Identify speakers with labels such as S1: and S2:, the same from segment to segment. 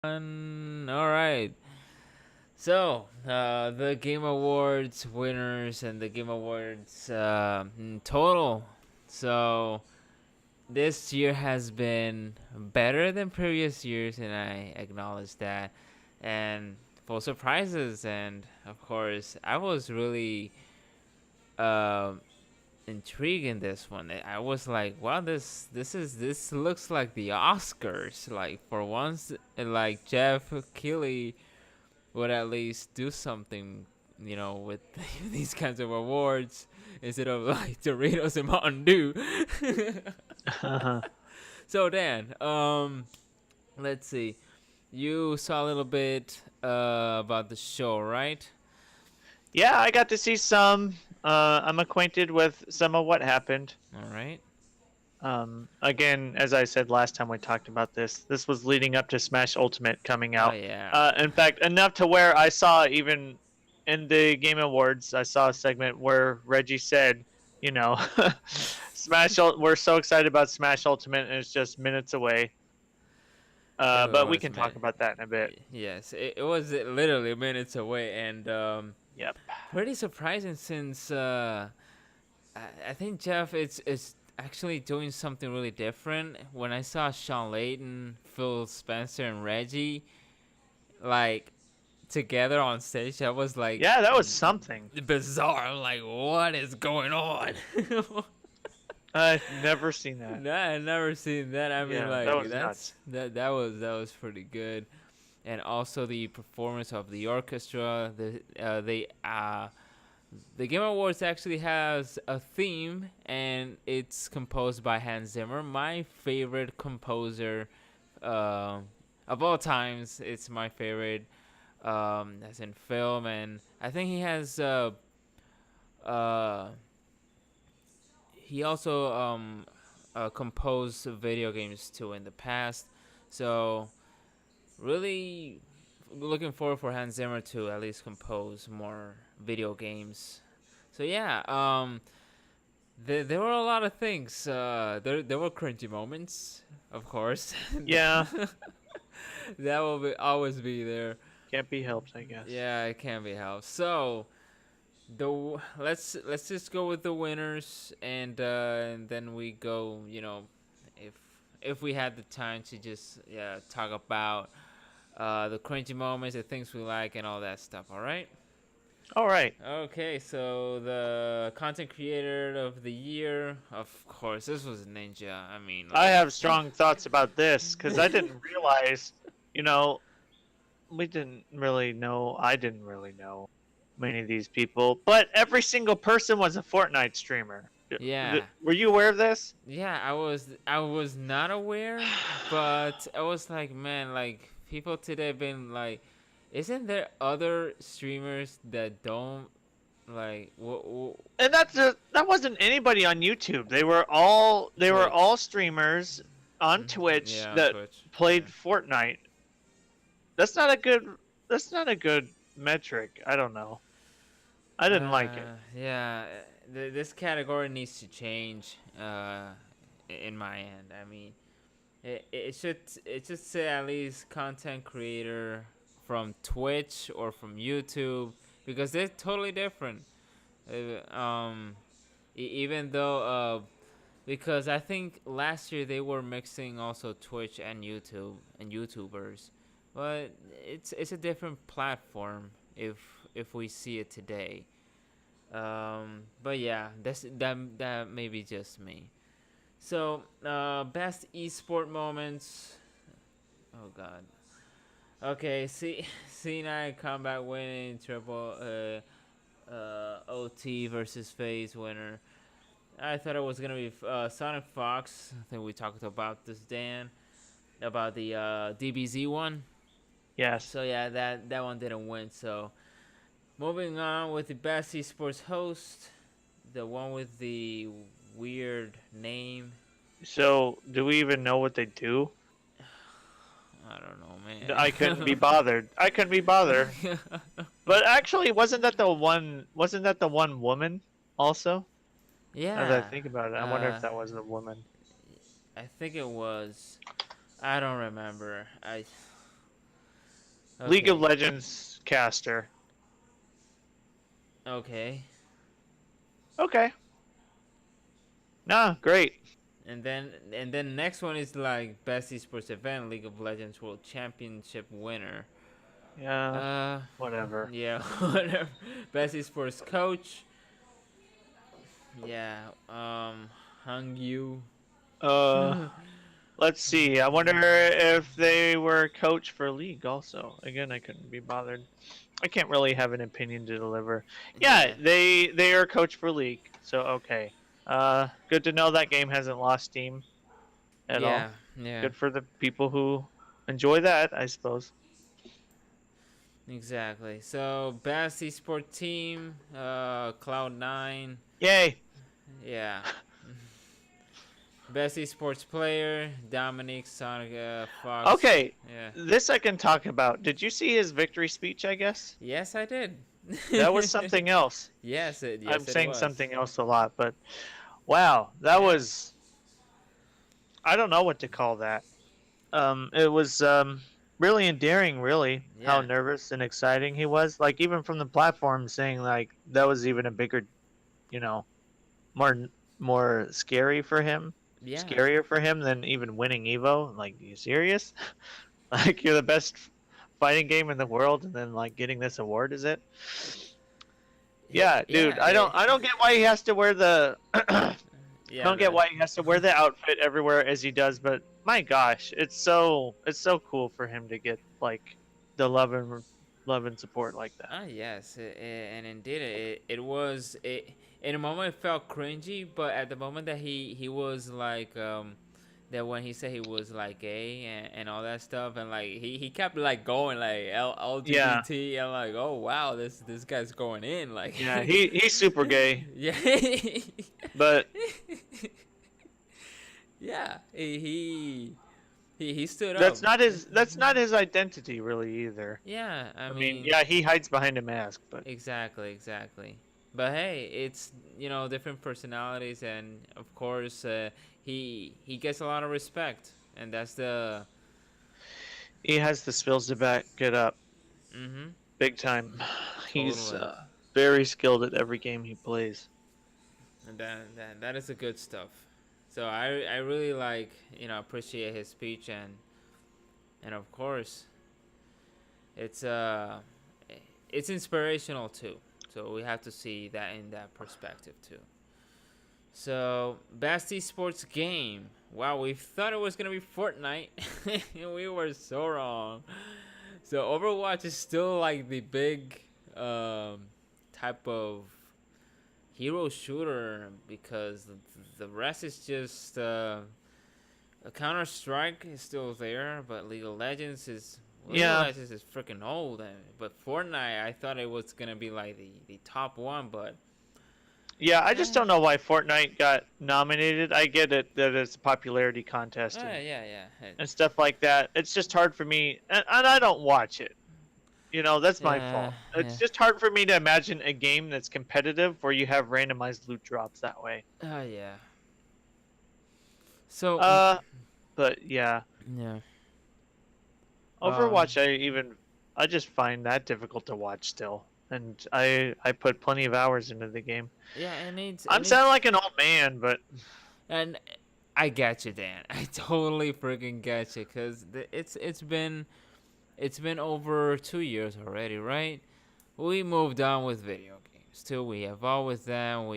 S1: All right. So, the Game Awards winners and the Game Awards in total. So, this year has been better than previous years, and I acknowledge that. And full surprises, and of course, I was really uh, intrigued in this one. I was like, wow, this looks like the Oscars. Like for once, like Jeff Keighley would at least do something, with these kinds of awards instead of like Doritos and Mountain Dew. So Dan, let's see. You saw a little bit about the show, right?
S2: Yeah, I got to see some. I'm acquainted with some of what happened.
S1: All right.
S2: Again, as I said last time we talked about this was leading up to Smash Ultimate coming
S1: Oh
S2: out.
S1: yeah.
S2: In fact, enough to where I saw even in the Game Awards, I saw a segment where Reggie said, you know, we're so excited about Smash Ultimate and it's just minutes away.
S1: It
S2: But we
S1: was
S2: can talk about that in a bit.
S1: yes, it was literally minutes away, and
S2: Yep.
S1: pretty surprising since I think Jeff is actually doing something really different. When I saw Sean Layton, Phil Spencer, and Reggie like together on stage, I was like
S2: Yeah, that was something.
S1: bizarre. I'm like, what is going on?
S2: I've never seen that.
S1: No, I never seen that. I mean,
S2: Yeah, that
S1: like
S2: was nuts.
S1: that was pretty good, and also the performance of the orchestra. The Game Awards actually has a theme, and it's composed by Hans Zimmer, my favorite composer of all times. It's my favorite, as in film, and I think uh, he also composed video games too in the past. So really looking forward for Hans Zimmer to at least compose more video games. So yeah, there were a lot of things. There were cringy moments, of course.
S2: Yeah,
S1: That will always be there.
S2: can't be helped, I guess.
S1: Yeah, it can be helped. So let's just go with the winners, and then we go. If if we had the time to just talk about the cringy moments, the things we like, and all that stuff. All right.
S2: All right.
S1: Okay, so the content creator of the year, of course, this was Ninja. I mean,
S2: I
S1: like,
S2: have strong thoughts about this because I didn't realize, you know, we didn't really know. I didn't really know many of these people, but every single person was a Fortnite streamer.
S1: yeah,
S2: Were you aware of this?
S1: yeah. I was not aware, but I was like, man, like people today been like, isn't there other streamers that don't like
S2: And that wasn't anybody on YouTube. They were
S1: Twitch?
S2: all streamers on Twitch
S1: Yeah, on
S2: that
S1: Twitch.
S2: played
S1: Yeah.
S2: Fortnite. That's not a good. That's not a good metric. I don't know. I didn't like it.
S1: Yeah, this category needs to change. In my end, I mean, it should say at least content creator from Twitch or from YouTube, because they're totally different. Even though because I think last year they were mixing also Twitch and YouTube and YouTubers, but it's a different platform if we see it today. But yeah, that may be just me. So, best esport moments. Oh God. Okay, see, C9 combat winning triple OT versus phase winner. I thought it was gonna be Sonic Fox. I think we talked about this, Dan, about the DBZ one.
S2: Yes.
S1: So yeah, that one didn't win. So moving on with the best esports host, the one with the weird name.
S2: So, do we even know what they do?
S1: I don't know,
S2: I couldn't be
S1: man.
S2: bothered. I couldn't be bothered. But actually, wasn't that the one? Wasn't that the one woman also? As I
S1: Yeah,
S2: think about it, I wonder if that was the woman.
S1: I think it was. I don't remember.
S2: League of
S1: Okay.
S2: Legends caster.
S1: Okay.
S2: Okay. Nah, great.
S1: And then next one is like best esports event, League of Legends World Championship winner.
S2: Yeah,
S1: Uh,
S2: whatever.
S1: yeah, whatever. Best esports coach. Yeah. Hung Yu.
S2: Uh, let's see. I wonder if they were coach for League also. Again, I couldn't be bothered. I can't really have an opinion to deliver. Yeah,
S1: Yeah.
S2: they are coach for League, so okay. Good to know that game hasn't lost steam at all.
S1: Yeah. Yeah.
S2: Good for the people who enjoy that, I suppose.
S1: Exactly. So best esport team, Cloud9.
S2: Yay!
S1: Yeah. Best esports player, Dominic Sonic Fox.
S2: Okay,
S1: Yeah.
S2: this I can talk about. Did you see his victory speech? I guess
S1: Yes, I did.
S2: that was something else.
S1: Yes
S2: I'm
S1: it
S2: saying
S1: was.
S2: something else a lot, but wow, that
S1: Yeah.
S2: was, I don't know what to call that. It was really endearing, really, how
S1: Yeah.
S2: nervous and exciting he was. Like even from the platform, saying like that was even a bigger, you know, more more scary for him,
S1: Yeah.
S2: scarier for him than even winning Evo. Like, you serious? Like you're the best fighting game in the world, and then like getting this award, is it? Yeah, dude,
S1: Yeah.
S2: I don't get why he has to wear the I
S1: Yeah.
S2: don't get why he has to wear the outfit everywhere as he does, but my gosh, it's so cool for him to get like the love and support like that.
S1: Ah, yes, and indeed, it was it. In a moment, it felt cringy, but at the moment that he was like that when he said he was like gay and all that stuff, and like he kept like going like
S2: Yeah,
S1: LGBT, and like, oh wow, this guy's going in like.
S2: yeah, he's super gay,
S1: Yeah.
S2: but
S1: Yeah, he stood up.
S2: that's not his identity really either.
S1: Yeah, I
S2: I mean,
S1: mean,
S2: yeah, he hides behind a mask, but
S1: exactly, exactly. But hey, it's different personalities, and of course, he gets a lot of respect, and that's the.
S2: he has the skills to back it up
S1: Mm-hmm.
S2: big time. He's
S1: Totally,
S2: very skilled at every game he plays.
S1: and that is the good stuff. So I really like appreciate his speech, and of course it's it's inspirational too. So we have to see that in that perspective too. So, best esports game. Wow, we thought it was gonna be Fortnite. We were so wrong. So Overwatch is still like the big type of hero shooter because the rest is just Counter Strike is still there, but League of Legends is League of
S2: Yeah,
S1: Legends is freaking old. But Fortnite, I thought it was gonna be like the top one, but
S2: yeah, I just
S1: eh,
S2: don't know why Fortnite got nominated. I get it that it's a popularity contest
S1: yeah, yeah,
S2: and stuff like that. It's just hard for me, and I don't watch it. You know, that's my
S1: yeah,
S2: fault.
S1: yeah.
S2: It's just hard for me to imagine a game that's competitive where you have randomized loot drops that way.
S1: Oh yeah. So
S2: Uh, but yeah,
S1: yeah.
S2: Overwatch, I just find that difficult to watch still, and I put plenty of hours into the game.
S1: Yeah, and
S2: I'm sounding like an old man, but
S1: and I get you, Dan. I totally freaking get you, cause it's been over 2 years already, right? We moved on with video games too. We evolved with them.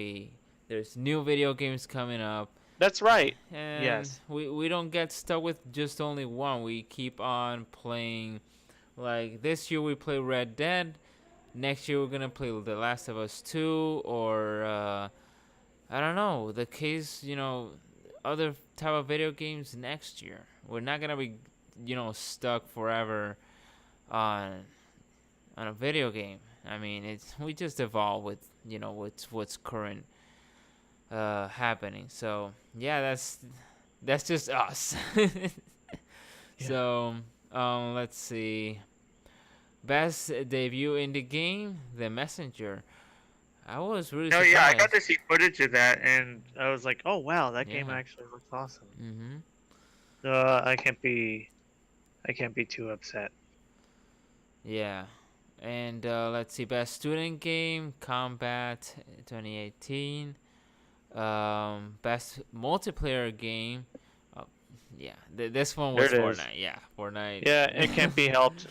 S1: There's new video games coming up,
S2: that's right.
S1: and
S2: Yes.
S1: we don't get stuck with just only one. We keep on playing. Like this year, we play Red Dead. Next year, we're gonna play The Last of Us 2, or I don't know. The case, other type of video games next year. We're not gonna be, stuck forever on a video game. I mean, it's we just evolve with what's current happening. So yeah, that's just us.
S2: Yeah.
S1: So let's see. Best debut in the game, The Messenger. I was really
S2: Oh yeah, I got
S1: surprised.
S2: to see footage of that, and I was like, oh wow, that game
S1: Yeah.
S2: actually looks awesome.
S1: Mhm.
S2: I can't be too upset.
S1: Yeah. And let's see, best student game, Combat 2018. Best multiplayer game. Uh, yeah, this one
S2: There
S1: was
S2: it is.
S1: Fortnite. Yeah, Fortnite.
S2: Yeah, it can't be helped.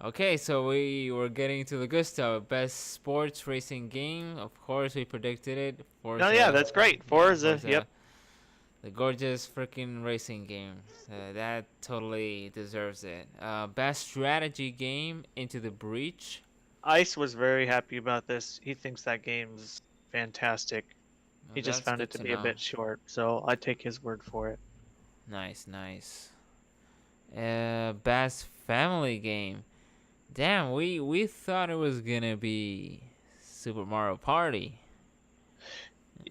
S1: Okay, so we were getting to the good stuff. Best sports racing game. Of course, we predicted it.
S2: No, yeah,
S1: Forza.
S2: that's great.
S1: Yeah,
S2: Forza.
S1: Forza.
S2: Yep.
S1: The gorgeous freaking racing game. That totally deserves it. Best strategy game, Into the Breach.
S2: Ice was very happy about this. He thinks that game's fantastic.
S1: Well,
S2: He just
S1: that's
S2: found
S1: good
S2: it to
S1: to
S2: be a
S1: know.
S2: bit short, so I take his word for it.
S1: Nice, nice. Best family game. Damn, we thought it was gonna be Super Mario Party.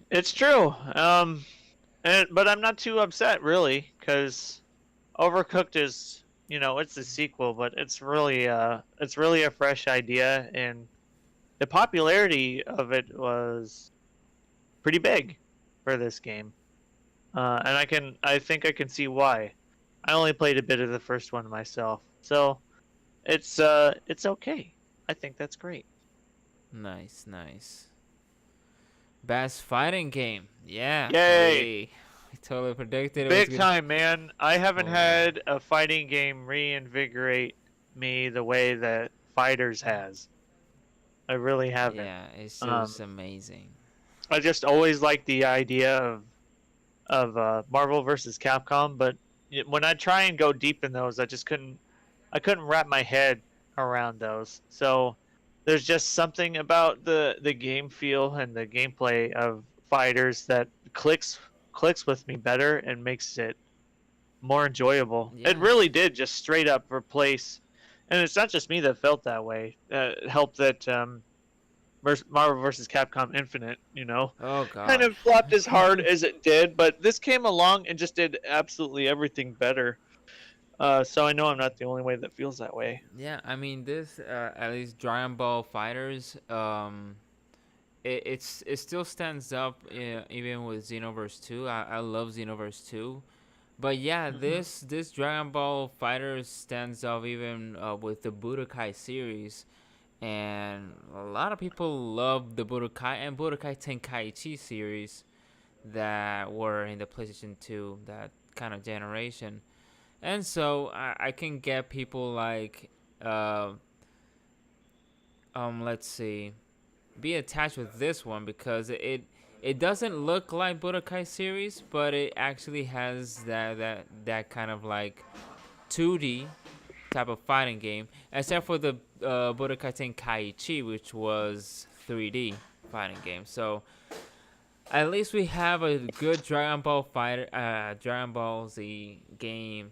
S2: It's true. But I'm not too upset really, because Overcooked is, it's a sequel, but it's really a fresh idea, and the popularity of it was pretty big for this game. And I think I can see why. I only played a bit of the first one myself, so it's okay. I think that's great.
S1: Nice, nice. Best fighting game. Yeah,
S2: Yay!
S1: we totally predicted it was
S2: Big
S1: gonna.
S2: time, man. I haven't
S1: Oh yeah.
S2: had a fighting game reinvigorate me the way that Fighters has. I really haven't.
S1: Yeah, it's
S2: Um,
S1: just amazing.
S2: I just always liked the idea of Marvel versus Capcom, but when I try and go deep in those, I couldn't wrap my head around those. So there's just something about the game feel and the gameplay of Fighters that clicks with me better and makes it more enjoyable. It
S1: Yeah.
S2: really did just straight up replace, and it's not just me that felt that way. It helped that Marvel vs. Capcom Infinite,
S1: Oh
S2: kind
S1: God.
S2: of flopped as hard as it did, but this came along and just did absolutely everything better. So I know I'm not the only way that feels that way.
S1: Yeah, I mean this at least Dragon Ball Fighters. It still stands up even with Xenoverse 2. I love Xenoverse 2. But yeah,
S2: Hmm.
S1: this Dragon Ball Fighters stands up even with the Budokai series, and a lot of people love the Budokai and Budokai Tenkaichi series that were in the PlayStation 2, that kind of generation. And so I can get people like, uh, let's see, be attached with this one because it doesn't look like Budokai series, but it actually has that kind of like 2D type of fighting game, except for the Budokai Tenkaichi, which was 3D fighting game. So at least we have a good Dragon Ball Z game,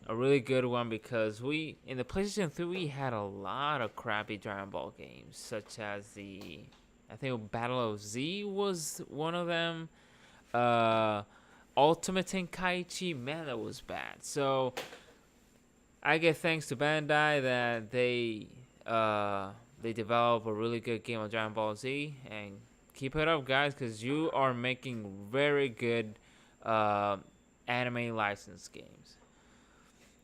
S1: a really good one because we in the PlayStation 3 we had a lot of crappy Dragon Ball games, such as I think Battle of Z was one of them. Uh, Ultimate Tenkaichi, man, that was bad. So I give thanks to Bandai that they develop a really good game of Dragon Ball Z, and keep it up, guys, because you are making very good uh, anime license games.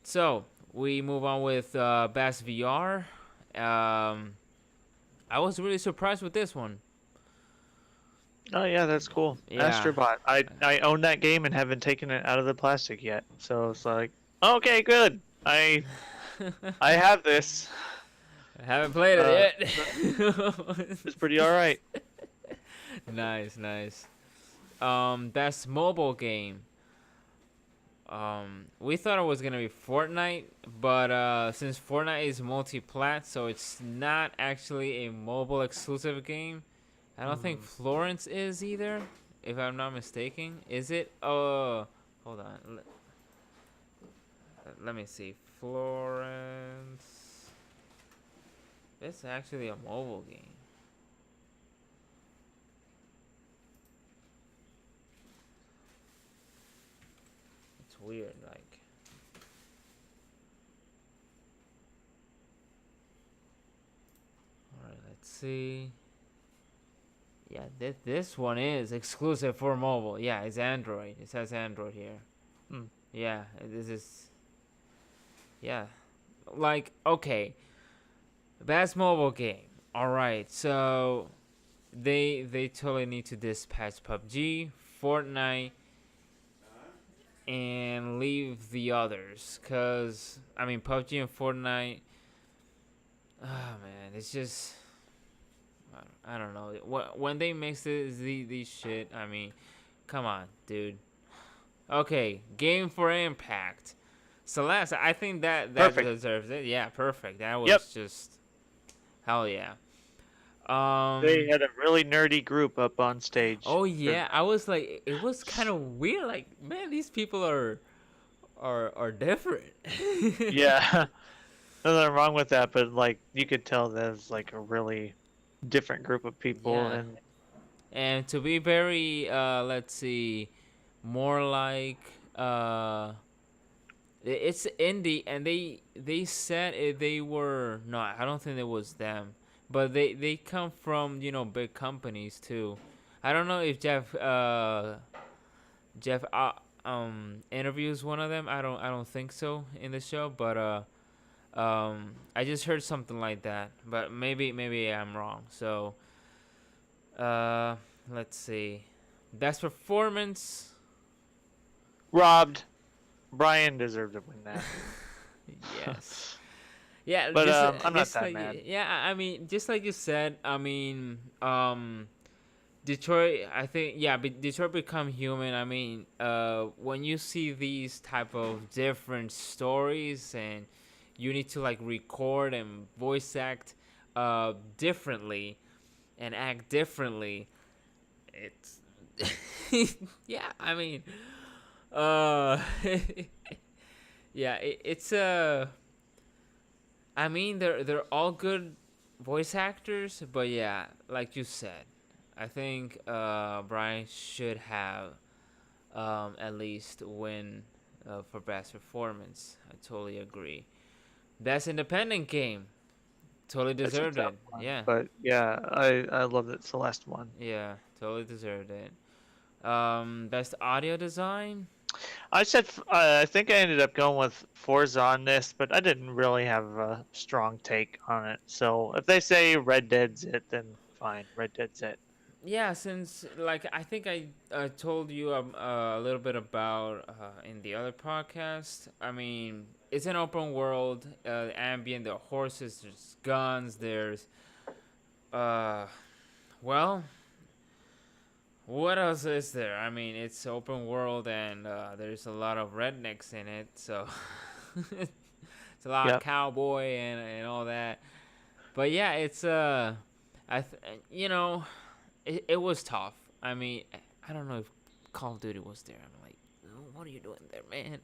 S1: So we move on with best VR. I was really surprised with this one.
S2: Oh yeah, that's cool.
S1: Yeah,
S2: Astrobot. I own that game and haven't taken it out of the plastic yet. So it's like, okay, good. I have this.
S1: I haven't played
S2: Uh,
S1: it yet.
S2: it's pretty all right.
S1: Nice, nice. Best mobile game. We thought it was gonna be Fortnite, but since Fortnite is multi-plat, so it's not actually a mobile exclusive game. I don't think
S2: Mm.
S1: Florence is either, if I'm not mistaken. Is it? Hold on. Let me see. Florence. It's actually a mobile game. It's weird, like. All right, let's see. Yeah, this one is exclusive for mobile. Yeah, it's Android. It says Android here.
S2: Mm.
S1: Yeah, this is. Yeah, like okay. Best mobile game. All right, so they totally need to dispatch PUBG, Fortnite, and leave the others. Cause I mean PUBG and Fortnite. Oh man, it's just I don't know. When they mix these shit, I mean, come on, dude. Okay, game for impact. Celeste, I think that
S2: Perfect.
S1: deserves it. Yeah, perfect. That
S2: Yep.
S1: was just hell yeah.
S2: They had a really nerdy group up on stage
S1: Oh
S2: for
S1: yeah, I
S2: that.
S1: was like, it was kind of weird. Like, man, these people are different.
S2: Yeah. Nothing wrong with that, but like you could tell there's like a really different group of people,
S1: Yeah,
S2: and
S1: and to be very, let's see, more like it's indie, and they said they were no, I don't think it was them, but they come from big companies too. I don't know if Jeff interviews one of them. I don't think so in the show, but I just heard something like that, but maybe I'm wrong. So uh, let's see, best performance.
S2: robbed. Brian deserved to win that.
S1: Yes. Yeah,
S2: But
S1: just
S2: I'm not
S1: just
S2: that
S1: like
S2: mad.
S1: yeah, I mean, just like you said, I mean, Detroit, I think yeah, Detroit Become Human. I mean, when you see these type of different stories and you need to like record and voice act differently and act differently, it's yeah, I mean, uh yeah, it's I mean, they're all good voice actors, but yeah, like you said, I think Brian should have at least win for best performance. I totally agree. Best independent game, totally
S2: It's a
S1: deserved
S2: tough
S1: it.
S2: one,
S1: Yeah,
S2: but yeah, I love that Celeste won.
S1: yeah, totally deserved it. Best audio design.
S2: I think I ended up going with Forza on this, but I didn't really have a strong take on it. So if they say Red Dead's it, then fine, Red Dead's it.
S1: Yeah, since like I think I told you a little bit about in the other podcast. I mean, it's an open world, ambient. There are horses, there's guns, there's uh, well, what else is there? I mean, it's open world and there's a lot of rednecks in it, so it's a lot of
S2: Yep.
S1: cowboy and all that. But yeah, it's you know, it was tough. I mean, I don't know if Call of Duty was there. I'm like, what are you doing there, man?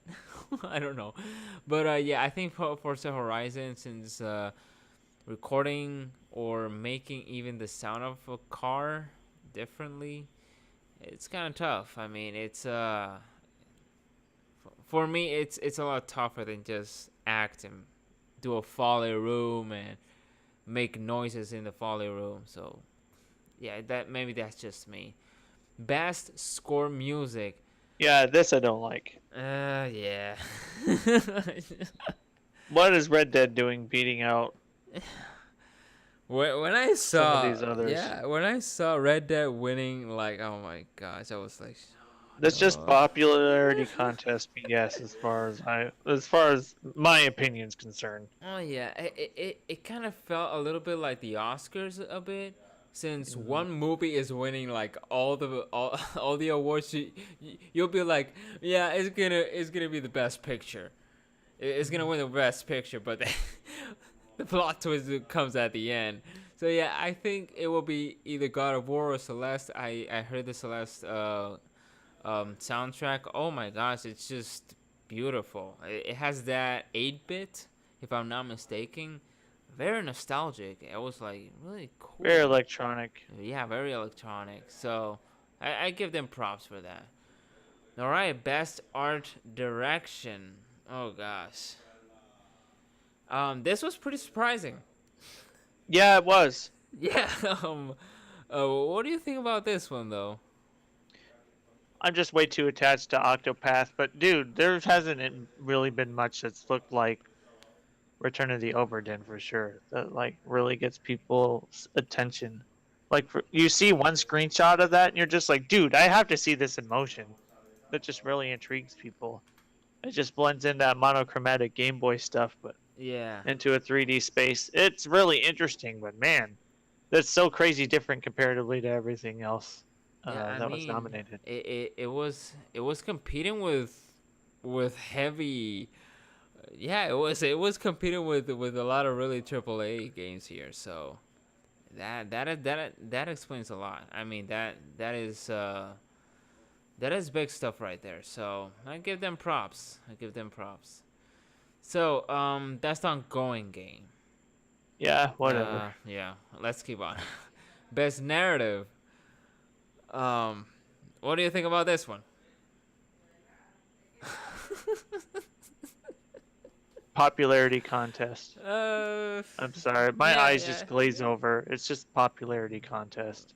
S1: I don't know, but yeah, I think for Forza Horizon, since recording or making even the sound of a car differently, it's kind of tough. I mean, it's for me, it's a lot tougher than just act and do a folly room and make noises in the folly room. So yeah, that maybe that's just me. Best score music.
S2: Yeah, this I don't like.
S1: Yeah.
S2: What is Red Dead doing beating out
S1: when I
S2: some of
S1: saw
S2: these others?
S1: yeah, when I saw Red Dead winning, like oh my gosh, I was like,
S2: That's just
S1: oh.
S2: popularity contest BS as far as my opinion's concerned.
S1: Oh yeah, it kind of felt a little bit like the Oscars a bit, since
S2: Mhm.
S1: one movie is winning like all the awards. You'll be like, yeah, it's gonna be the best picture. It's gonna win the best picture, but the plot twist comes at the end. So yeah, I think it will be either God of War or Celeste. I heard the Celeste soundtrack. Oh my gosh, it's just beautiful. It has that 8-bit, if I'm not mistaken. Very nostalgic. It was like really
S2: Very
S1: cool.
S2: electronic.
S1: Yeah, very electronic. So I give them props for that. All right, best art direction. Oh gosh. This was pretty surprising.
S2: Yeah, it was.
S1: Yeah. What do you think about this one though?
S2: I'm just way too attached to Octopath, but dude, there hasn't really been much that's looked like Return of the Oberdin for sure. That like really gets people's attention. Like you see one screenshot of that and you're just like, dude, I have to see this in motion. That just really intrigues people. It just blends in that monochromatic Game Boy stuff, but
S1: Yeah.
S2: into a 3D space. It's really interesting, but man, that's so crazy different comparatively to everything else
S1: Yeah, I
S2: that was
S1: mean,
S2: nominated.
S1: it was competing with heavy. Yeah, it was competing with a lot of really AAA games here. So that explains a lot. I mean that is big stuff right there. So I give them props. I give them props. So that's the ongoing game.
S2: Yeah, whatever.
S1: Yeah. Let's keep on. Best narrative. Um, what do you think about this one?
S2: Popularity contest.
S1: Uh,
S2: I'm sorry, my
S1: yeah,
S2: eyes
S1: yeah,
S2: just glaze over. It's just popularity contest.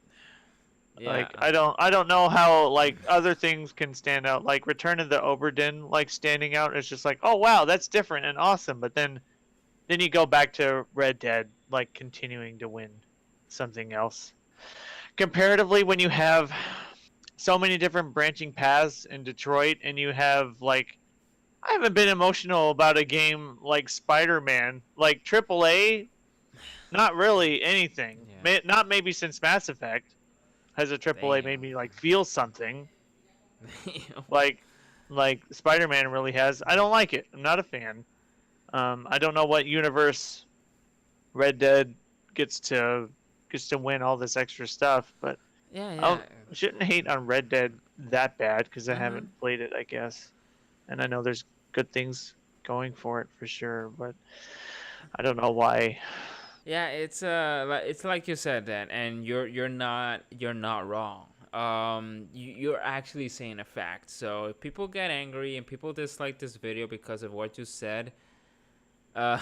S1: yeah.
S2: Like I don't know how like other things can stand out. Like Return of the Oberdin like standing out. It's just like, oh wow, that's different and awesome. But then you go back to Red Dead like continuing to win something else. Comparatively, when you have so many different branching paths in Detroit, and you have like I haven't been emotional about a game like Spider-Man, like AAA. Not really anything.
S1: Yeah.
S2: Not maybe since Mass Effect has a AAA made
S1: Damn.
S2: me like feel something
S1: Damn.
S2: like Spider-Man really has. I don't like it. I'm not a fan. I don't know what universe Red Dead gets to gets to win all this extra stuff, but
S1: Yeah,
S2: I
S1: yeah.
S2: shouldn't hate on Red Dead that bad because I
S1: Mhm.
S2: haven't played it, I guess. And I know there's good things going for it for sure, but I don't know why.
S1: Yeah, it's like you said that, and you're not wrong. You're actually saying a fact. So if people get angry and people dislike this video because of what you said, uh,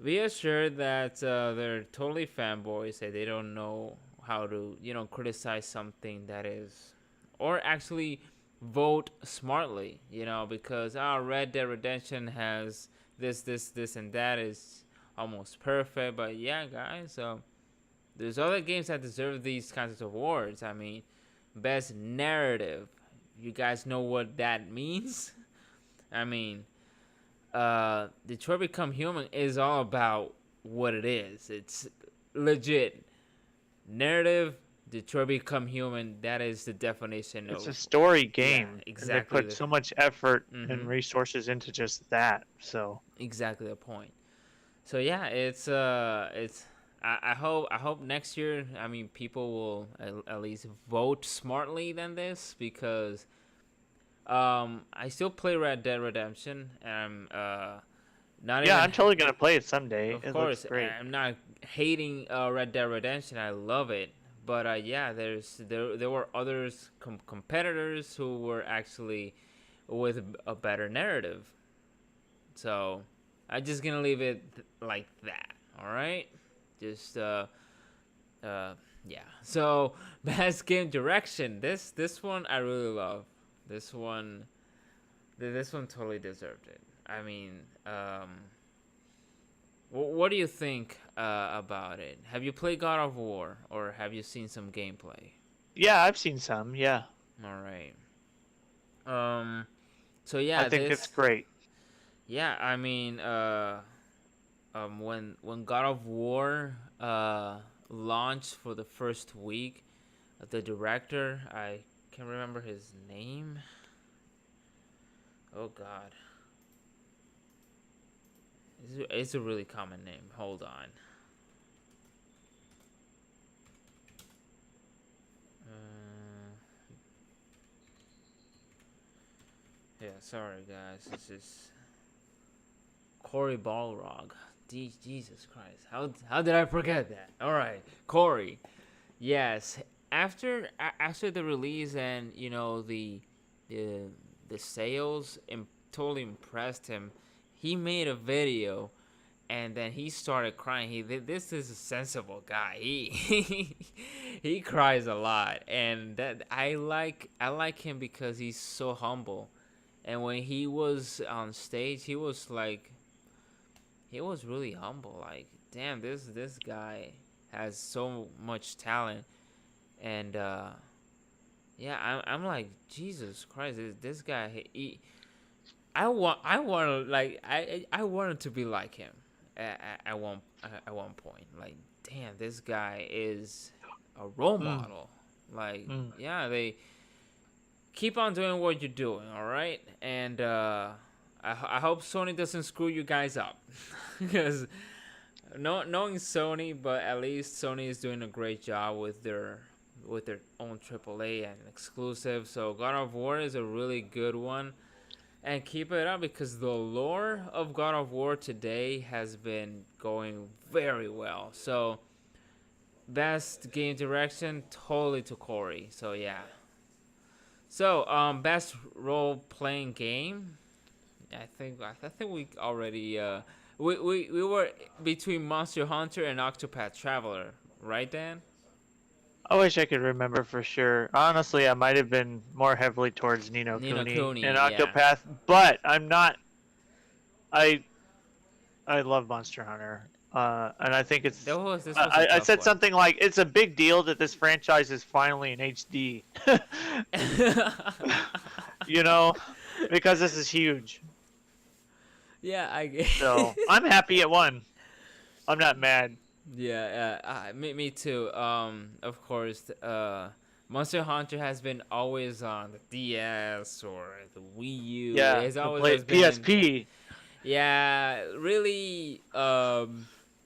S1: be assured that they're totally fanboys and they don't know how to criticize something that is, or actually vote smartly. Because Red Dead Redemption has this and that is almost perfect. But yeah, guys, there's other games that deserve these kinds of awards. I mean, best narrative. You guys know what that means? I mean, Detroit Become Human is all about what it is. It's legit narrative. Detroit Become Human. That is the definition
S2: It's a
S1: of,
S2: story
S1: yeah,
S2: game, and they
S1: exactly
S2: put
S1: the
S2: so much effort and
S1: mm-hmm,
S2: resources into just that. So
S1: exactly the point. So yeah, it's. I hope next year. I mean, people will at least vote smartly than this because I still play Red Dead Redemption and not
S2: yeah,
S1: even
S2: I'm totally gonna play it someday.
S1: of
S2: It looks
S1: course,
S2: great.
S1: I'm not hating Red Dead Redemption. I love it, but yeah, there were others competitors who were actually with a better narrative. So I'm just gonna leave it like that. All right, just uh yeah. So best game direction. This one I really love. This one this one totally deserved it. I mean, what do you think about it? Have you played God of War or have you seen some gameplay?
S2: Yeah, I've seen some. Yeah,
S1: All right. Um. So
S2: I
S1: yeah,
S2: think it's
S1: this.
S2: great.
S1: Yeah, I mean, when God of War launched for the first week, the director, I can't remember his name. Oh God, it's a really common name. Hold on. Uh, yeah, sorry guys. This is Cory Balrog. Jesus Christ, how did I forget that? All right, Corey. Yes, after the release and the the sales totally impressed him. He made a video and then he started crying. This is a sensible guy. He cries a lot, and that I like him because he's so humble. And when he was on stage, he was like he was really humble. Like, damn, this guy has so much talent, and yeah, I'm like, Jesus Christ, this guy. I want to like I wanted to be like him at one point. Like, damn, this guy is a role
S2: Mm,
S1: model. Like,
S2: mm.
S1: yeah, they keep on doing what you're doing, all right? And I hope Sony doesn't screw you guys up, because knowing Sony, but at least Sony is doing a great job with their own AAA and exclusive. So God of War is a really good one, and keep it up because the lore of God of War today has been going very well. So best game direction totally to Corey. So yeah. So best role playing game. I think we already we were between Monster Hunter and Octopath Traveler, right, Dan?
S2: I wish I could remember for sure. Honestly, I might have been more heavily towards Nino
S1: Nino
S2: Cooney and
S1: Cooney, yeah.
S2: Octopath, but I'm not. I I love Monster Hunter, and I think it's.
S1: This was a
S2: I
S1: tough
S2: said
S1: one.
S2: something like it's a big deal that this franchise is finally in HD. You know, because this is huge.
S1: Yeah,
S2: So I'm happy it won. I'm not mad.
S1: yeah, me too. Of course, Monster Hunter has been always on the DS or the Wii U.
S2: Yeah,
S1: It's
S2: the
S1: always
S2: play
S1: has been in.
S2: PSP.
S1: Yeah, really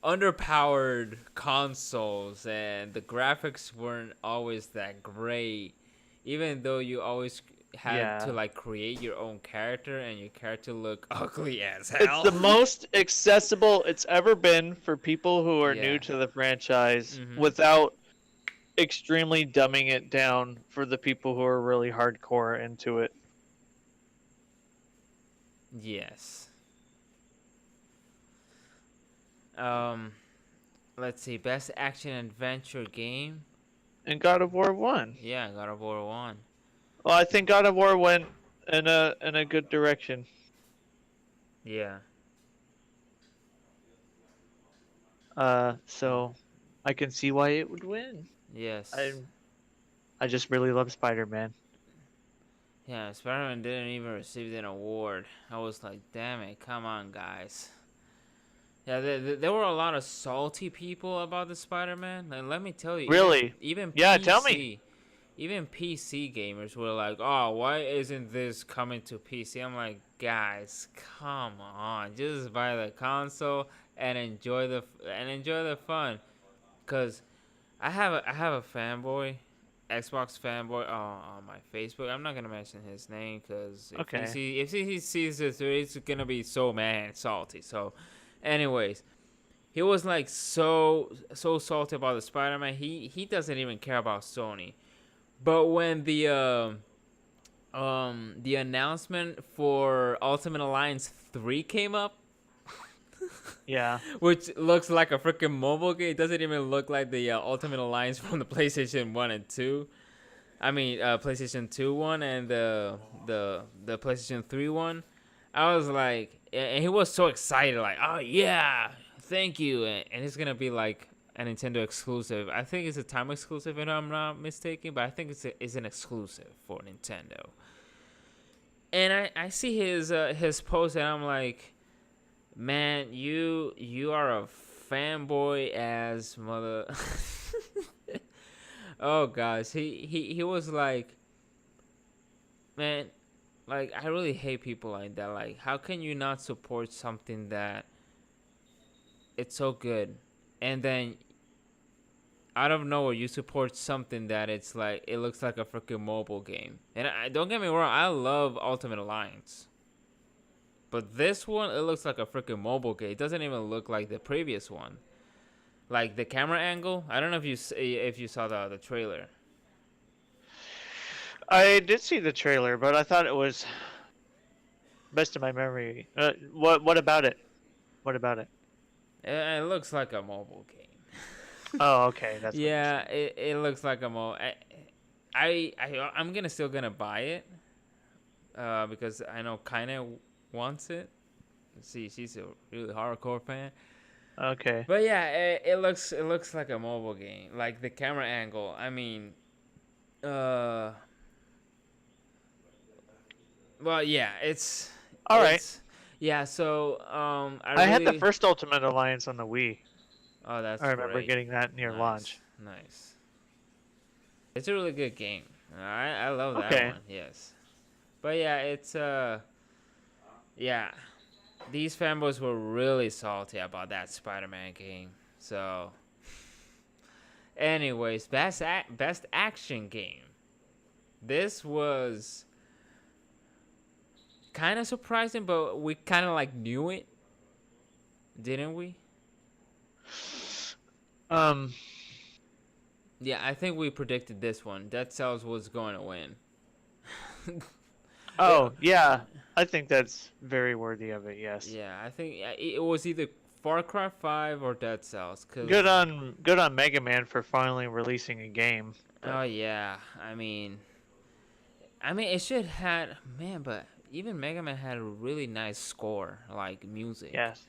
S1: underpowered consoles, and the graphics weren't always that great. Even though you always had to
S2: Yeah.
S1: like create your own character, and your character look ugly as
S2: It's
S1: hell.
S2: the most accessible it's ever been for people who are
S1: Yeah.
S2: new to the franchise
S1: Mhm.
S2: without extremely dumbing it down for the people who are really hardcore into it.
S1: Yes. Um let's see, best action adventure game.
S2: And God of War won.
S1: Yeah, God of War 1.
S2: Well, I think God of War went in a good direction.
S1: Yeah.
S2: So I can see why it would win. I
S1: Yes.
S2: I just really love Spider-Man.
S1: Yeah, Spider-Man didn't even receive an award. I was like, damn it, come on, guys. Yeah, there were a lot of salty people about the Spider-Man. And let me tell you,
S2: Really?
S1: even
S2: Yeah, tell me.
S1: PC gamers were like, "Oh, why isn't this coming to PC?" I'm like, "Guys, come on, just buy the console and enjoy the fun." Cause I have a fanboy, Xbox fanboy on my Facebook. I'm not gonna mention his name because
S2: Okay.
S1: if he sees this, he's gonna be so mad and salty. So, anyways, he was like so salty about the Spider-Man. He doesn't even care about Sony. But when the announcement for Ultimate Alliance 3 came up,
S2: Yeah.
S1: which looks like a freaking mobile game, it doesn't even look like the Ultimate Alliance from the PlayStation 1 and 2. I mean, PlayStation 2 one and the PlayStation 3 one. I was like, and he was so excited, like, oh yeah, thank you, and it's gonna be like a Nintendo exclusive. I think it's a time exclusive, if I'm not mistaken, but I think it's an exclusive for Nintendo. And I see his post, and I'm like, man, you are a fanboy as mother. Oh gosh, he was like, man, like, I really hate people like that. Like, how can you not support something that it's so good, and then out of nowhere you support something that it's like it looks like a freaking mobile game. And I don't get me wrong, I love Ultimate Alliance, but this one, it looks like a freaking mobile game. It doesn't even look like the previous one. Like the camera angle, I don't know if you saw the trailer.
S2: I did see the trailer, but I thought it was best of my memory. What about it? What about it?
S1: It looks like a mobile game.
S2: Oh, okay, that's what you're
S1: Yeah,
S2: saying.
S1: it looks like a mobile. I'm gonna still gonna buy it, because I know kinda wants it. she's a really hardcore fan.
S2: Okay.
S1: But yeah, it looks like a mobile game. Like the camera angle. I mean, uh, well, yeah,
S2: All right.
S1: yeah. So I
S2: I had the
S1: really.
S2: first Ultimate Alliance on the Wii.
S1: Oh,
S2: I
S1: that's
S2: remember
S1: great.
S2: getting that near
S1: Nice,
S2: launch.
S1: nice. It's a really good game. I love that
S2: Okay.
S1: one. Yes, but yeah, yeah. These fanboys were really salty about that Spider-Man game. So, anyways, best action game. This was kind of surprising, but we kind of like knew it, didn't we?
S2: Um.
S1: Yeah, I think we predicted this one. Dead Cells was going to win.
S2: Oh yeah, I think that's very worthy of it. Yes.
S1: Yeah, I think it was either Far Cry 5 or Dead Cells.
S2: Good on Mega Man for finally releasing a game.
S1: Oh yeah, I mean it should had man, but even Mega Man had a really nice score, like music.
S2: Yes.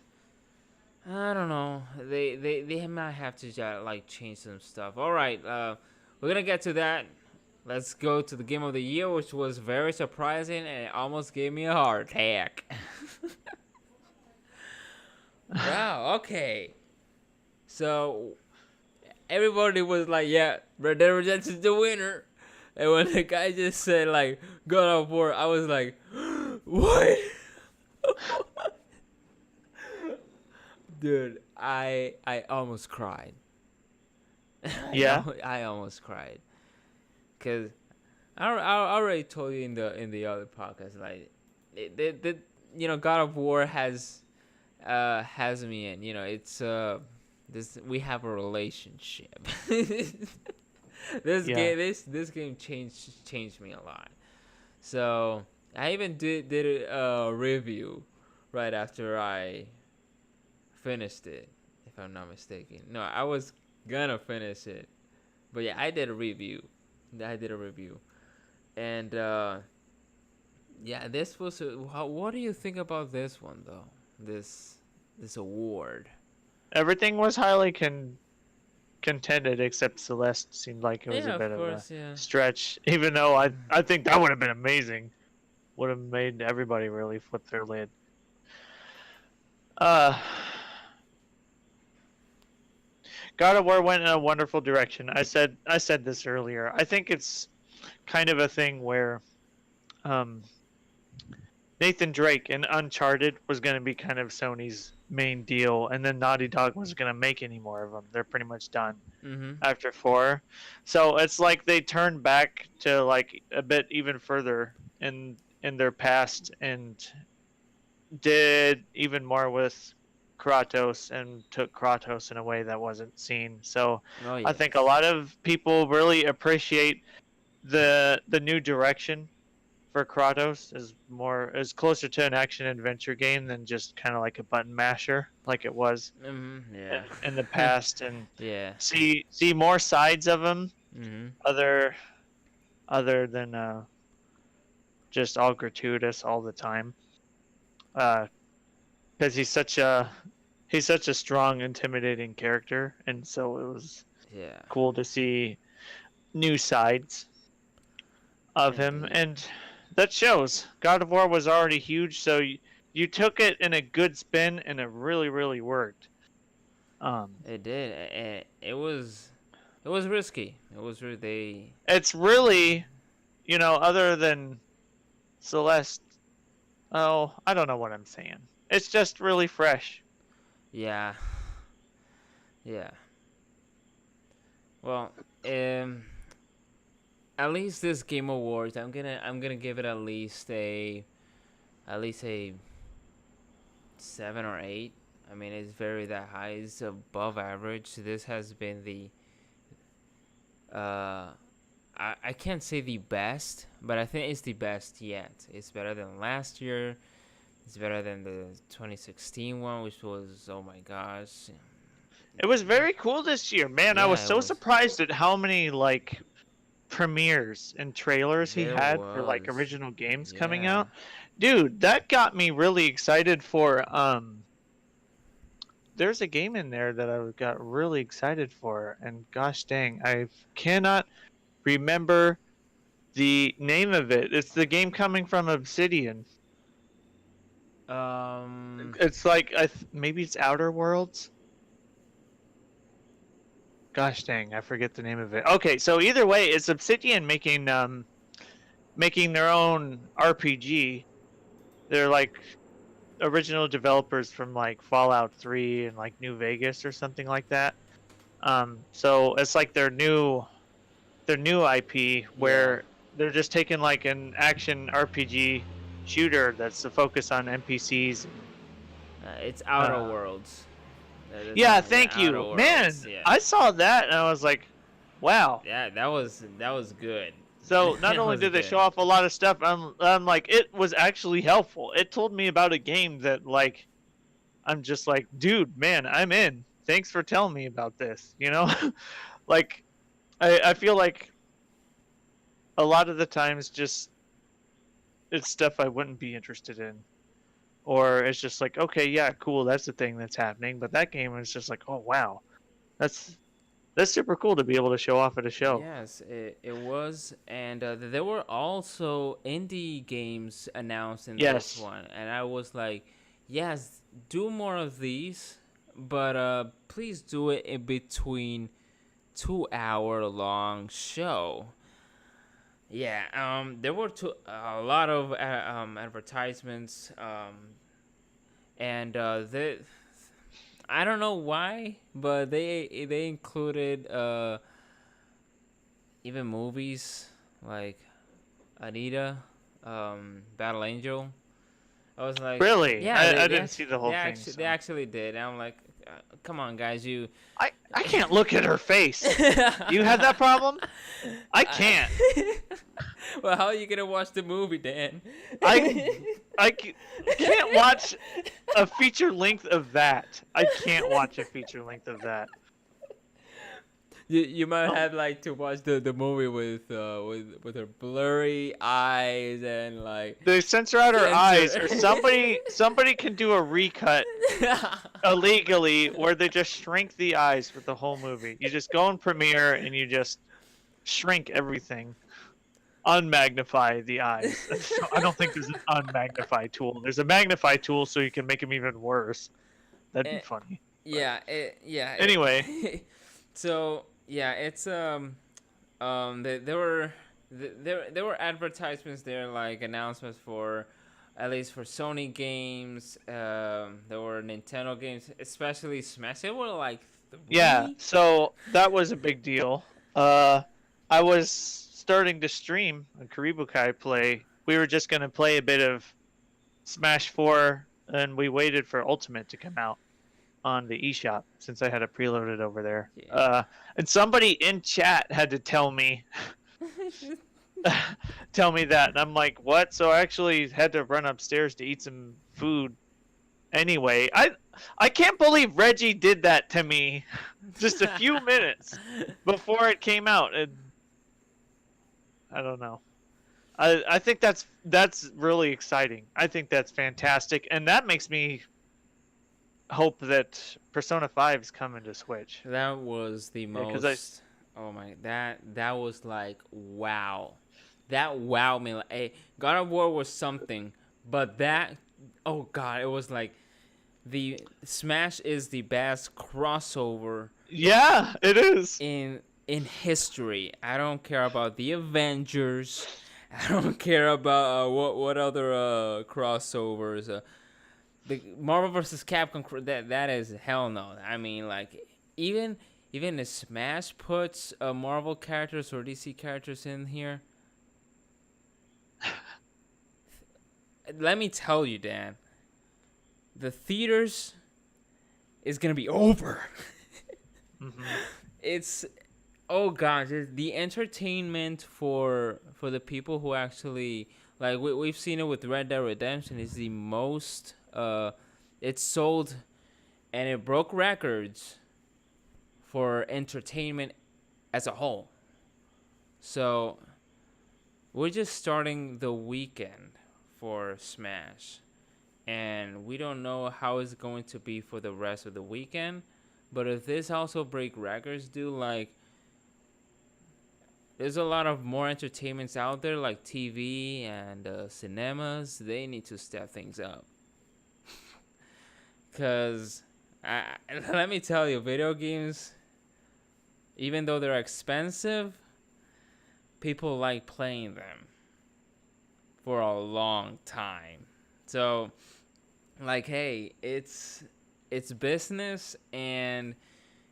S1: I don't know. They might have to like change some stuff. All right, we're gonna get to that. Let's go to the game of the year, which was very surprising and it almost gave me a heart attack. Wow. Okay. So everybody was like, "Yeah, Red Dead Redemption is the winner," and when the guy just said like God of War, I was like, "What?" Dude, I almost cried.
S2: Yeah.
S1: I almost cried, cause I already told you in the other podcast like, God of War has me in. It's this we have a relationship.
S2: Yeah.
S1: This game changed me a lot. So I even did a review right after I finished it, if I'm not mistaken. No, I was gonna finish it, but yeah, I did a review. And yeah, this was. What do you think about this one though? This award.
S2: Everything was highly contended except Celeste seemed like it was a
S1: Yeah,
S2: bit
S1: of
S2: of a
S1: course, yeah.
S2: stretch. Even though I think that would have been amazing. Would have made everybody really flip their lid. Uh God of War went in a wonderful direction. I said this earlier. I think it's kind of a thing where um Nathan Drake in Uncharted was going to be kind of Sony's main deal, and then Naughty Dog was going to make any more of them. They're pretty much done
S1: Mhm.
S2: after 4. So it's like they turned back to like a bit even further in their past and did even more with Kratos and took Kratos in a way that wasn't seen. So
S1: Oh
S2: I
S1: yes.
S2: think a lot of people really appreciate the new direction for Kratos is closer to an action adventure game than just kind of like a button masher like it was
S1: Mhm. Yeah.
S2: in the past, and
S1: Yeah.
S2: see more sides of him
S1: Mhm.
S2: other than just all gratuitous all the time, because he's such a strong intimidating character, and so it was
S1: Yeah.
S2: cool to see new sides of him,
S1: Indeed.
S2: and that shows. God of War was already huge, so you took it in a good spin, and it really, really worked.
S1: It did. It was risky. It was they.
S2: It's really, other than Celeste. Oh, I don't know what I'm saying. It's just really fresh.
S1: Yeah. Yeah. Well, um, at least this Game Awards, I'm gonna give it at least a 7 or 8. I mean, it's very that high. It's above average. This has been the uh, I can't say the best, but I think it's the best yet. It's better than last year. It's better than the 2016 one, which was, oh my gosh.
S2: It was very cool this year, man. I was
S1: Yeah, it
S2: so
S1: was.
S2: surprised at how many premieres and trailers he
S1: There
S2: had for
S1: was.
S2: original games coming
S1: Yeah.
S2: out. Dude, that got me really excited for there's a game in there that I got really excited for, and gosh dang, I cannot remember the name of it. It's the game coming from Obsidian.
S1: Um,
S2: It's like maybe it's Outer Worlds. Gosh dang, I forget the name of it. Okay, so either way, it's Obsidian making their own RPG. They're like original developers from like Fallout 3 and like New Vegas or something like that. So it's like their new IP
S1: yeah,
S2: where they're just taking like an action RPG shooter that's the focus on NPCs and
S1: it's Outer Worlds. The
S2: yeah,
S1: name, yeah,
S2: thank
S1: Outer
S2: you. Man,
S1: Worlds. Yeah,
S2: I saw that and I was like, wow.
S1: yeah, that was good.
S2: So not
S1: That
S2: only
S1: was
S2: did they
S1: good.
S2: show off a lot of stuff, I'm like, it was actually helpful. It told me about a game that like I'm just like, dude, man, I'm in. Thanks for telling me about this. Like I feel like a lot of the times just it's stuff I wouldn't be interested in. Or it's just like, okay, yeah, cool, that's the thing that's happening. But that game is just like, oh wow, that's that's super cool to be able to show off at a show.
S1: Yes, it was, and there were also indie games announced in this
S2: Yes.
S1: one, and I was like, yes, do more of these, but please do it in between 2 hour long show. Yeah, there were a lot of advertisements, and I don't know why, but they included even movies like Anita, Battle Angel. I was like,
S2: Really?
S1: yeah,
S2: I didn't see the whole thing.
S1: they
S2: So.
S1: actually did. And I'm like, come on, guys, you.
S2: I can't look at her face. You had that problem? I can't.
S1: Well, how are you gonna watch the movie, Dan?
S2: Can't watch a feature length of that. I can't watch a feature length of that.
S1: You might have like to watch the movie with her blurry eyes and like
S2: They censor out her eyes,
S1: censor.
S2: or somebody can do a recut illegally where they just shrink the eyes for the whole movie. You just go in Premiere and you just shrink everything, unmagnify the eyes. So I don't think there's an unmagnify tool. There's a magnify tool so you can make them even worse. That'd be
S1: Eh,
S2: funny.
S1: yeah.
S2: Anyway.
S1: So yeah, it's there were advertisements there, like announcements for at least for Sony games. There were Nintendo games, especially Smash. There were like
S2: Yeah,
S1: three.
S2: so that was a big deal. I was starting to stream on Karibukai play. We were just gonna play a bit of Smash 4, and we waited for Ultimate to come out on the eShop since I had it preloaded over there.
S1: Yeah.
S2: And somebody in chat had to tell me tell me that, and I'm like, what? So I actually had to run upstairs to eat some food. Anyway, I can't believe Reggie did that to me just a few minutes before it came out, and I don't know. I think that's really exciting. I think that's fantastic, and that makes me hope that Persona 5 is coming to Switch.
S1: That was the
S2: Yeah,
S1: most. Oh my, that was like wow, that wowed me. Like, hey, God of War was something, but that, oh god, it was like the Smash is the best crossover
S2: yeah, it is.
S1: in history. I don't care about the Avengers. I don't care about what other crossovers. The Marvel vs. Capcom that is hell no. I mean, like even if Smash puts Marvel characters or DC characters in here, let me tell you, Dan, the theaters is gonna be over.
S2: Mm-hmm.
S1: It's oh gosh, the entertainment for the people who actually like we've seen it with Red Dead Redemption is the most it's sold and it broke records for entertainment as a whole. So we're just starting the weekend for Smash, and we don't know how it's going to be for the rest of the weekend. But if this also break records, dude, like there's a lot of more entertainments out there, like TV and cinemas. They need to step things up, cause let me tell you, video games, even though they're expensive, people like playing them for a long time. So, like, hey, it's business, and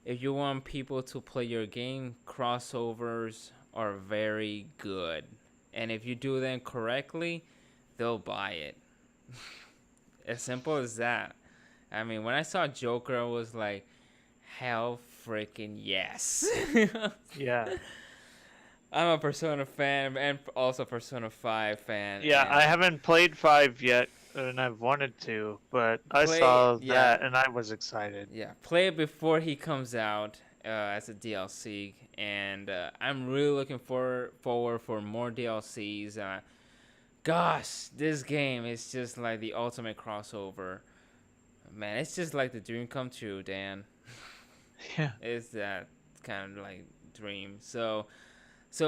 S1: if you want people to play your game, crossovers are very good. And if you do them correctly, they'll buy it. As simple as that. I mean, when I saw Joker, I was like, hell freaking yes.
S2: Yeah.
S1: I'm a Persona fan and also Persona 5 fan.
S2: Yeah,
S1: And
S2: I haven't played 5 yet, and I've wanted to, but I saw that and I was excited.
S1: Yeah, play it before he comes out as a DLC, and I'm really looking forward for more DLCs. Gosh, this game is just like the ultimate crossover. Man, it's just like the dream come true, Dan.
S2: Yeah.
S1: It's that kind of like dream. So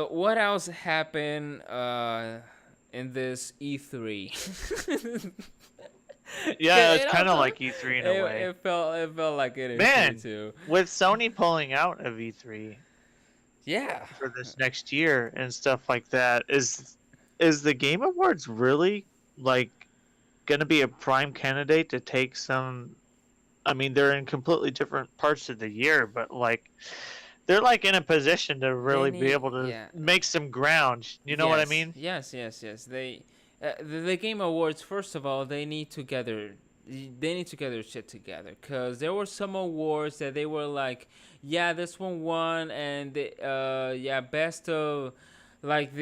S1: what else happened in this E3?
S2: Yeah, it's kind of like E3 in a way.
S1: It felt like it in
S2: Man,
S1: E3 too.
S2: with Sony pulling out of E3
S1: Yeah.
S2: for this next year and stuff like that, is the Game Awards really like gonna be a prime candidate to take some? I mean, they're in completely different parts of the year, but like they're like in a position to really be able to make some ground. You know what I mean?
S1: Yes. They the Game Awards, first of all, they need to gather shit together, because there were some awards that they were like, yeah, this one won, and yeah, best of, like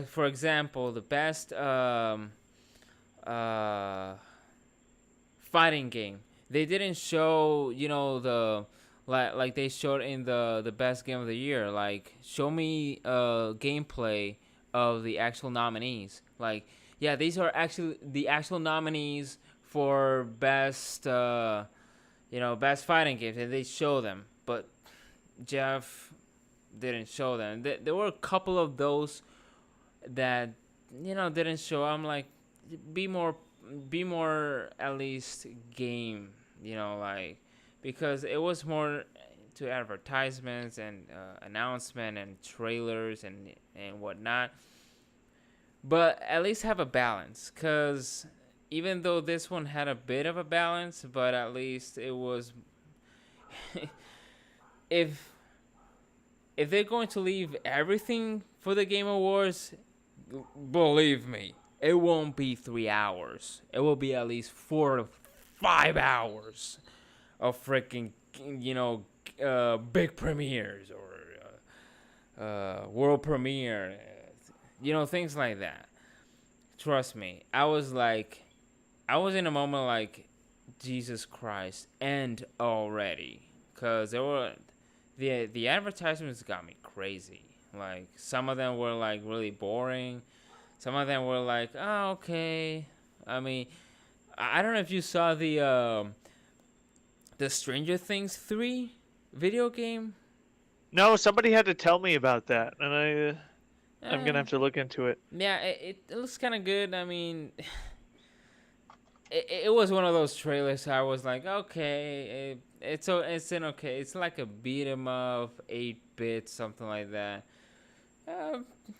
S1: for example, the best fighting game. They didn't show, the like they showed in the best game of the year. Like, show me gameplay of the actual nominees. Like, yeah, these are actually the actual nominees for best best fighting games, and they show them. But Jeff didn't show them. There were a couple of those that didn't show. I'm like, be more at least game, like, because it was more to advertisements and announcement and trailers and whatnot. But at least have a balance, because even though this one had a bit of a balance, but at least it was if they're going to leave everything for the Game Awards, believe me, it won't be 3 hours. It will be at least 4 to 5 hours of freaking, big premieres or world premiere, things like that. Trust me, I was in a moment like, Jesus Christ, end already, because there were the advertisements got me crazy. Like, some of them were like really boring. Some of them were like, oh, okay. I mean, I don't know if you saw the Stranger Things 3 video game.
S2: No, somebody had to tell me about that, and I'm gonna have to look into it.
S1: Yeah, it looks kind of good. I mean, it was one of those trailers. I was like, okay, it's okay. It's like a beat 'em up, 8-bit, something like that.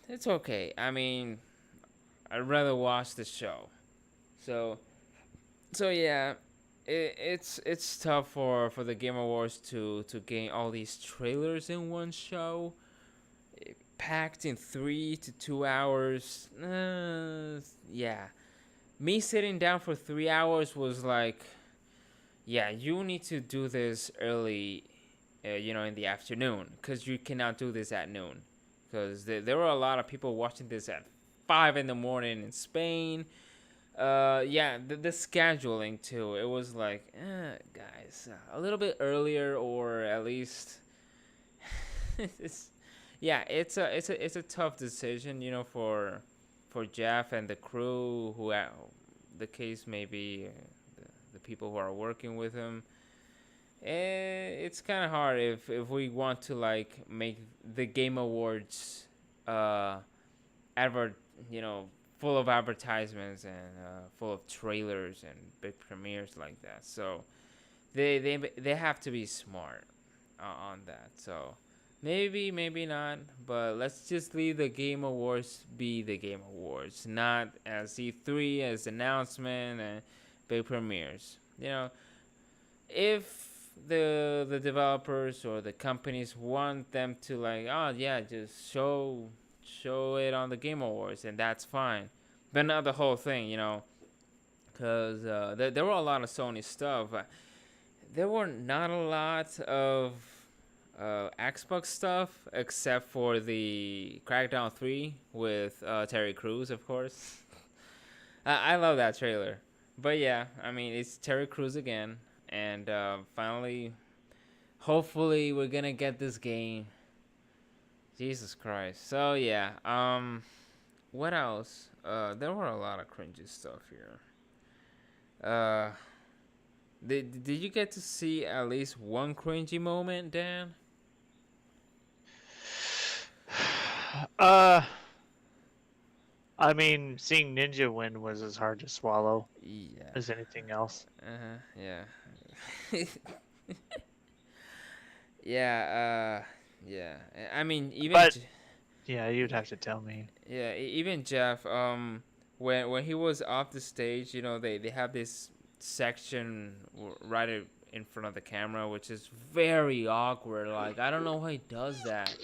S1: It's okay. I mean, I'd rather watch the show. So yeah, it's tough for the Game Awards to gain all these trailers in one show, packed in 3 to 2 hours. Yeah, me sitting down for 3 hours was like, yeah, you need to do this early, in the afternoon, because you cannot do this at noon, because there were a lot of people watching this at 5 in the morning in Spain. Yeah, the scheduling too. It was like, guys, a little bit earlier, or at least, it's a tough decision, for for Jeff and the crew, the case may be the people who are working with him. It's kind of hard if we want to like make the Game Awards, uh, advert, full of advertisements and full of trailers and big premieres like that. So they have to be smart on that. So maybe not, but let's just leave the Game Awards be the Game Awards, not as E3 as announcement and big premieres. If the developers or the companies want them to like, oh yeah, just show it on the Game Awards, and that's fine, but not the whole thing, because there were a lot of Sony stuff. There were not a lot of Xbox stuff except for the Crackdown 3 with Terry Crews, of course. I love that trailer. But yeah, I mean, it's Terry Crews again. And finally, hopefully, we're going to get this game. Jesus Christ. So yeah, what else? There were a lot of cringy stuff here. Did you get to see at least one cringy moment, Dan?
S2: I mean, seeing Ninja win was as hard to swallow
S1: Yeah.
S2: as anything else.
S1: Yeah. Yeah. Yeah. I mean,
S2: But yeah, you'd have to tell me.
S1: Yeah, even Jeff. When he was off the stage, they have this section right in front of the camera, which is very awkward. Like, I don't know how he does that.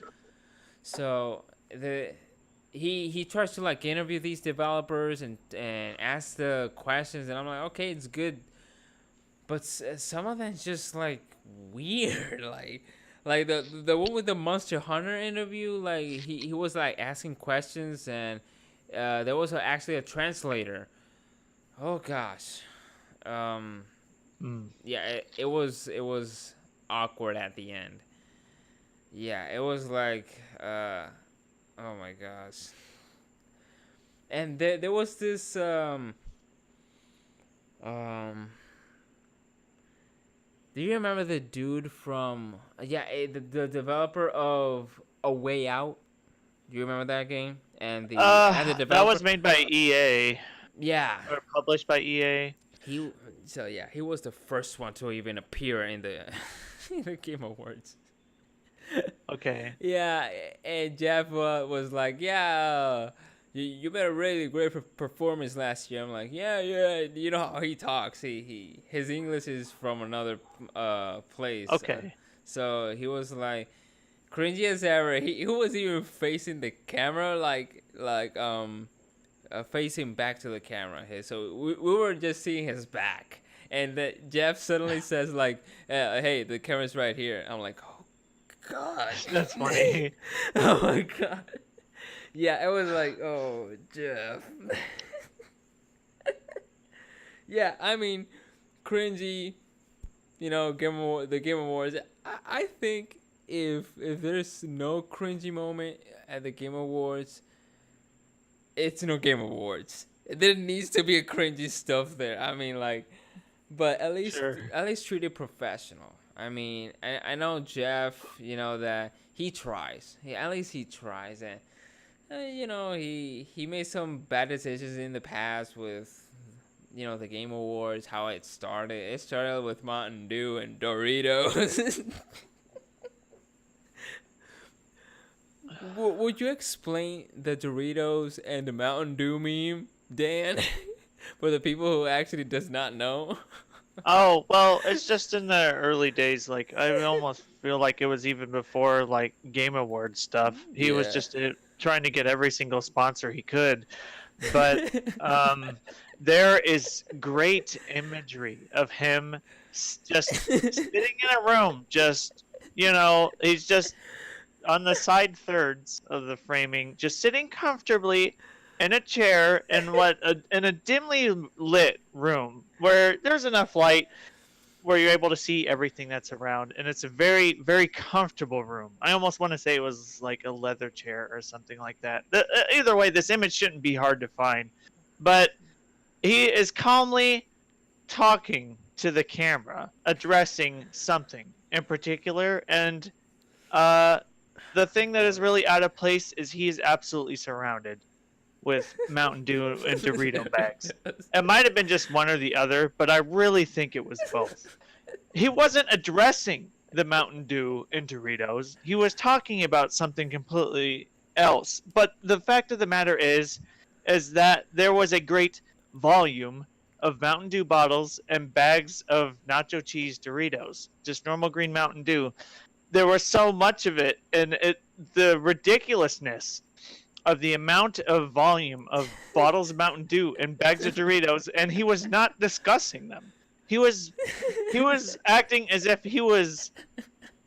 S1: So he tries to like interview these developers and ask the questions, and I'm like, okay, it's good, but some of them just like weird, like the one with the Monster Hunter interview, like he was like asking questions, and there was actually a translator. Oh gosh. Yeah, it was awkward at the end. Yeah, it was like, oh my gosh. And there was this, do you remember the dude from, the developer of A Way Out? Do you remember that game? And the developer?
S2: That was made by EA.
S1: Yeah.
S2: Or published by EA.
S1: He was the first one to even appear in the in the Game Awards.
S2: Okay.
S1: Yeah, and Jeff was like, yeah, you made a really great performance last year. I'm like, yeah, you know how he talks. His English is from another place.
S2: Okay.
S1: So he was like, cringy as ever. He was even facing the camera, facing back to the camera. So we were just seeing his back, and Jeff suddenly says like, hey, the camera's right here. I'm like, oh god,
S2: that's funny.
S1: Oh my god. Yeah, it was like, oh, Jeff. Yeah, I mean, cringy, the Game Awards. I think if there's no cringy moment at the Game Awards, it's no Game Awards. There needs to be a cringy stuff there. I mean, like, but at least treat it professional. I mean, I know Jeff, that he tries. At least he tries, and he made some bad decisions in the past with the Game Awards. How it started with Mountain Dew and Doritos. Would you explain the Doritos and the Mountain Dew meme, Dan, for the people who actually does not know?
S2: Oh, well, it's just in the early days. Like, I almost feel like it was even before, like, Game Awards stuff. He was just trying to get every single sponsor he could. But there is great imagery of him just sitting in a room, he's just on the side thirds of the framing, just sitting comfortably in a chair in a dimly lit room where there's enough light, where you're able to see everything that's around, and it's a very, very comfortable room. I almost want to say it was like a leather chair or something like that. Either way, this image shouldn't be hard to find, but he is calmly talking to the camera, addressing something in particular, and the thing that is really out of place is he is absolutely surrounded with Mountain Dew and Dorito bags. It might have been just one or the other, but I really think it was both. He wasn't addressing the Mountain Dew and Doritos. He was talking about something completely else. But the fact of the matter is that there was a great volume of Mountain Dew bottles and bags of nacho cheese Doritos, just normal green Mountain Dew. There was so much of it, and the ridiculousness of the amount of volume of bottles of Mountain Dew and bags of Doritos, and he was not discussing them. He was acting as if he was,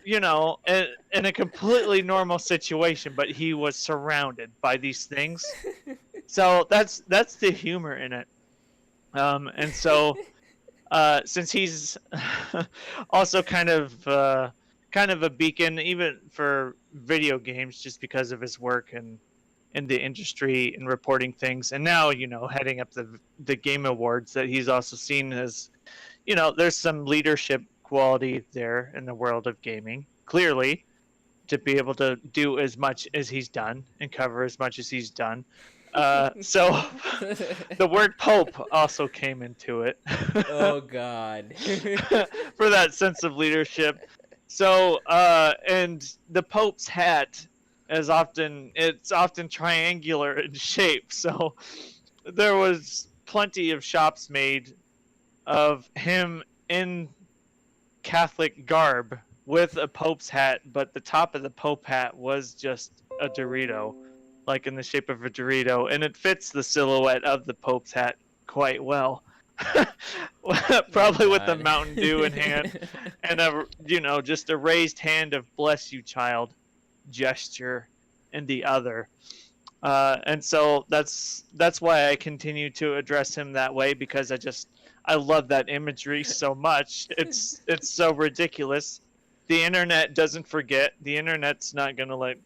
S2: in a completely normal situation, but he was surrounded by these things. So that's the humor in it. And so since he's also kind of a beacon even for video games, just because of his work and in the industry and reporting things, and now heading up the Game Awards, that he's also seen as there's some leadership quality there in the world of gaming, clearly, to be able to do as much as he's done and cover as much as he's done. So the word Pope also came into it.
S1: Oh God.
S2: For that sense of leadership. So and the Pope's hat it's often triangular in shape. So there was plenty of shops made of him in Catholic garb with a Pope's hat, but the top of the Pope hat was just a Dorito, like in the shape of a Dorito, and it fits the silhouette of the Pope's hat quite well. Probably with the Mountain Dew in hand and just a raised hand of "bless you, child" gesture in the other. And so that's why I continue to address him that way, because I love that imagery so much. It's so ridiculous. The internet doesn't forget. The internet's not gonna let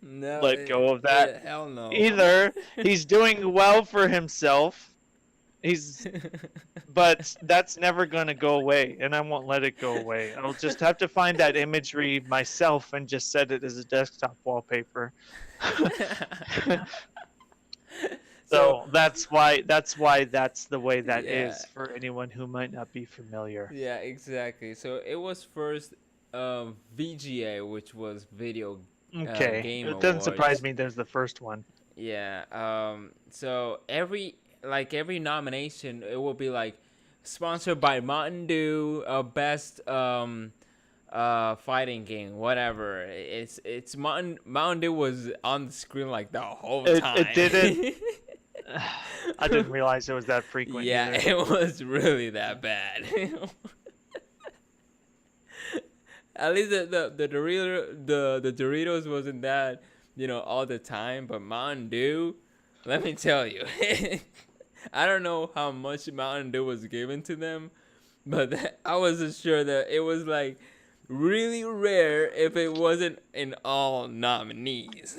S2: go of that.
S1: Hell no.
S2: Either. He's doing well for himself. But that's never gonna go away, and I won't let it go away. I'll just have to find that imagery myself and just set it as a desktop wallpaper. So that's why that's the way that is for anyone who might not be familiar.
S1: Yeah, exactly. So it was first VGA, which was Video Game
S2: It doesn't
S1: Awards.
S2: surprise me there's the first one.
S1: Yeah. So every nomination, it will be like sponsored by Mountain Dew, best fighting game, whatever. It's Mountain Dew was on the screen like the whole time.
S2: It didn't. I didn't realize it was that frequent.
S1: Yeah,
S2: either.
S1: it was really that bad. At least the Doritos wasn't that all the time, but Mountain Dew, let me tell you, I don't know how much Mountain Dew was given to them, but I wasn't sure that it was like really rare if it wasn't in all nominees.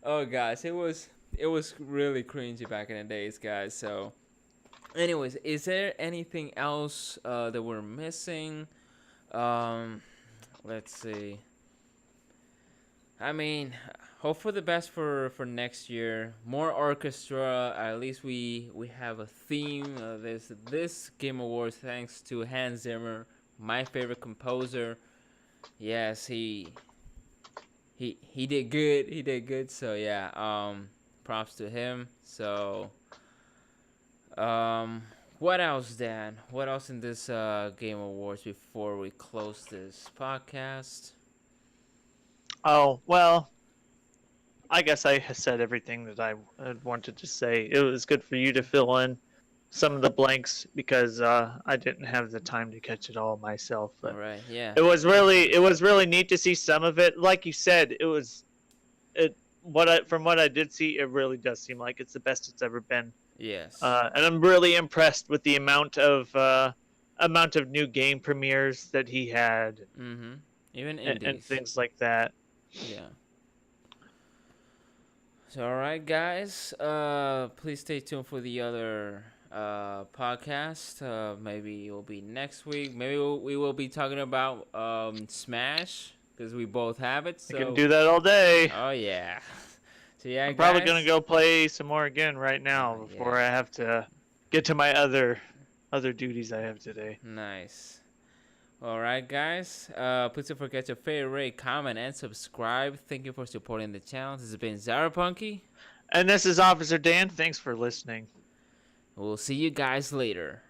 S1: Oh gosh, it was really cringy back in the days, guys. So anyways, is there anything else that we're missing? Let's see. I mean, hope for the best for next year. More orchestra. At least we have a theme. This Game Awards, thanks to Hans Zimmer, my favorite composer. Yes, he did good. He did good. So yeah, props to him. So what else, Dan? What else in this Game Awards before we close this podcast?
S2: Oh, well, I guess I said everything that I wanted to say. It was good for you to fill in some of the blanks because I didn't have the time to catch it all myself. But
S1: All right, yeah.
S2: it was really neat to see some of it. Like you said, from what I did see, it really does seem like it's the best it's ever been.
S1: Yes.
S2: And I'm really impressed with the amount of new game premieres that he had,
S1: Mm-hmm. Even
S2: and
S1: indies.
S2: things like that.
S1: Yeah. So, all right, guys. Please stay tuned for the other podcast. Maybe it will be next week. Maybe we will be talking about Smash because we both have it.
S2: I can
S1: So,
S2: do that all day.
S1: oh yeah. So yeah,
S2: I'm probably gonna
S1: guys.
S2: go play some more again right now before
S1: Yeah.
S2: I have to get to my other duties I have today.
S1: Nice. All right, guys. Please don't forget to favorite, comment, and subscribe. Thank you for supporting the channel. This has been Zyberpunky.
S2: And this is Officer Dan. Thanks for listening.
S1: We'll see you guys later.